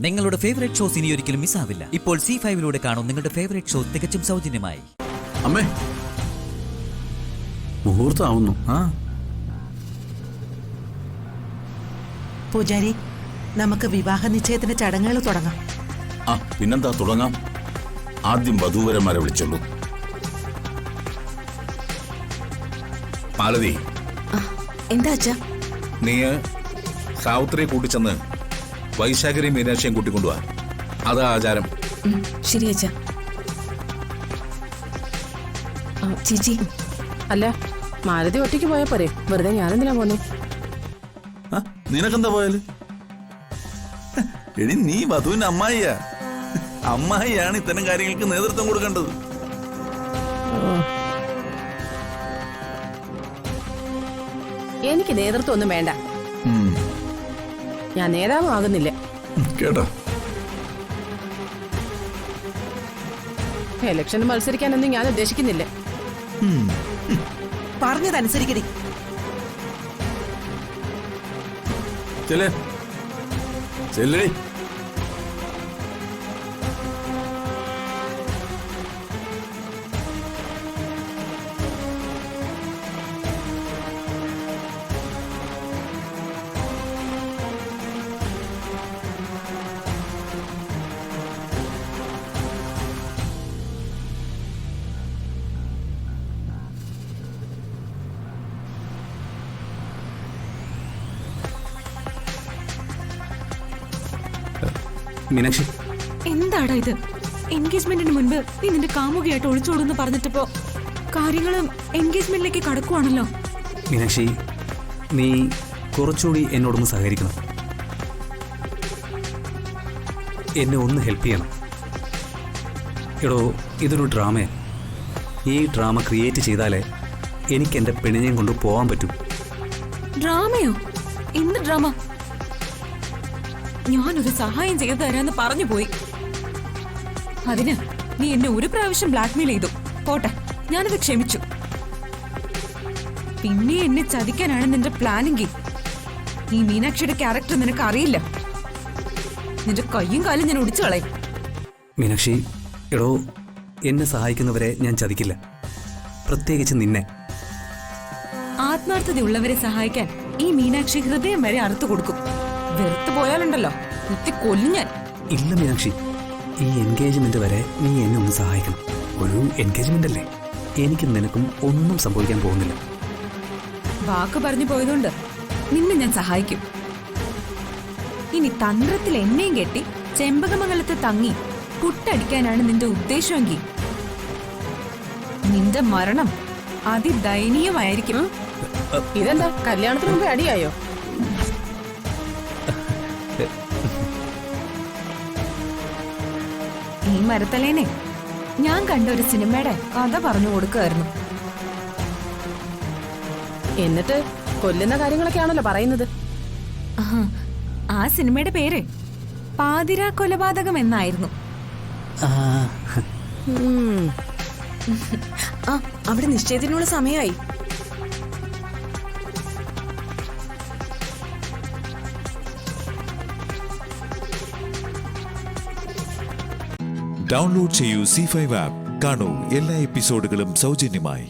നിങ്ങളുടെ favourite shows ഇനി ഒരിക്കലും മിസ്സാവില്ല. ഇപ്പോൾ C5 കാണും നിങ്ങളുടെ ഫേവറേറ്റ് ഷോ തികച്ചും സൗജന്യമായി. അമ്മേ, മുഹൂർത്തമാവുന്നു. പൂജാരി, നമുക്ക് വിവാഹ നിശ്ചയത്തിന്റെ ചടങ്ങുകൾ തുടങ്ങാം. പിന്നെന്താ, തുടങ്ങാം. ആദ്യം വധൂവരന്മാരെ വിളിച്ചോളൂ. മാലതി, എന്താ അച്ഛാ? നീ സാവിത്രിയെ കൂട്ടിച്ചെന്ന് വൈശാഖരെയും മീനാക്ഷിയും കൂട്ടിക്കൊണ്ടുപോവാ. അതാ ആചാരം. ശരി അച്ഛാ. ചേച്ചി, അല്ല, മാലതി ഒറ്റയ്ക്ക് പോയാ പോരെ? വെറുതെ ഞാനെന്തിനാ പോന്നെ? നിനക്കെന്താ പോയാല്? എടി, നീ വധുവിന്റെ അമ്മായിയാ. അമ്മായിയാണ് ഇത്തരം കാര്യങ്ങൾക്ക് നേതൃത്വം കൊടുക്കേണ്ടത്. എനിക്ക് നേതൃത്വം ഒന്നും വേണ്ട. ഞാൻ നേതാവും ആകുന്നില്ല കേട്ടോ. ഇലക്ഷന് മത്സരിക്കാനൊന്നും ഞാൻ ഉദ്ദേശിക്കുന്നില്ല. പറഞ്ഞതനുസരിക്കടി. ചെല്ലേ. മീനാക്ഷി, എന്താടാ ഇത്? എൻഗേജ്മെന്റിന് മുൻപ് നീ നിന്റെ കാമുകയായിട്ട് ഒളിച്ചോടുന്ന് പറഞ്ഞിട്ടിപ്പോ കാര്യങ്ങളും എൻഗേജ്മെന്റിലേക്ക് കടക്കുവാണല്ലോ. മീനാക്ഷി, നീ കുറച്ചുകൂടി എന്നോടൊന്ന് സഹകരിക്കണം. എന്നെ ഒന്ന് ഹെൽപ്പ് ചെയ്യണം. എടോ, ഇതൊരു ഡ്രാമയാണ്. ഈ ഡ്രാമ ക്രിയേറ്റ് ചെയ്താലേ എനിക്ക് എൻ്റെ പെണ്ണിനെയും കൊണ്ട് പോകാൻ പറ്റൂ. ഡ്രാമയോ? എന്ത് ഡ്രാമ? ഞാനൊരു സഹായം ചെയ്തു തരാന്ന് പറഞ്ഞു പോയി. അതിന് നീ എന്നെ ഒരു പ്രാവശ്യം ബ്ലാക്ക്മെയിൽ ചെയ്തു. പോട്ടെ, ഞാനത് ക്ഷമിച്ചു. പിന്നെ എന്നെ ചതിക്കാനാണ് നിന്റെ പ്ലാനെങ്കിൽ ഈ മീനാക്ഷിയുടെ ക്യാരക്ടർ നിനക്ക് അറിയില്ല. നിന്റെ കയ്യും കാലും ഞാൻ ഒടിച്ചു കളയും. മീനാക്ഷി, എടോ, എന്നെ സഹായിക്കുന്നവരെ ഞാൻ ചതിക്കില്ല, പ്രത്യേകിച്ച് നിന്നെ. ആത്മാർത്ഥതയുള്ളവരെ സഹായിക്കാൻ ഈ മീനാക്ഷി ഹൃദയം വരെ അറുത്തു കൊടുക്കും. വെറുത്തു പോയാലുണ്ടല്ലോ, കുത്തി കൊല്ലും ഞാൻ. ഇല്ല മീനാക്ഷി, ഈ എൻഗേജ്മെന്റ് വരെ നീ എന്നെ ഒന്ന് സഹായിക്കണം. ഒരു എൻഗേജ്മെന്റ് അല്ലേ, എനിക്കും നിനക്കും ഒന്നും സംഭവിക്കാൻ പോകുന്നില്ല. വാക്ക് പറഞ്ഞു പോയതുകൊണ്ട് നിന്നെ ഞാൻ സഹായിക്കും. ഇനി തന്ത്രത്തിൽ എന്നെയും കെട്ടി ചെമ്പകമംഗലത്ത് തങ്ങി പുട്ടടിക്കാനാണ് നിന്റെ ഉദ്ദേശമെങ്കിൽ നിന്റെ മരണം അതിദയനീയമായിരിക്കും. ഇതെന്താ, കല്യാണത്തിന് മുമ്പ് അടിയായോ? ഈ മരത്തലേനെ ഞാൻ കണ്ട ഒരു സിനിമയുടെ കഥ പറഞ്ഞു കൊടുക്കുകയായിരുന്നു. എന്നിട്ട് കൊല്ലുന്ന കാര്യങ്ങളൊക്കെയാണല്ലോ പറയുന്നത്. ആ സിനിമയുടെ പേര് പാതിരാ കൊലപാതകം എന്നായിരുന്നു. അവിടെ നിശ്ചയത്തിനുള്ള സമയമായി. ഡൗൺലോഡ് ചെയ്യൂ C5 ആപ്പ്. കാണൂ എല്ലാ എപ്പിസോഡുകളും സൗജന്യമായി.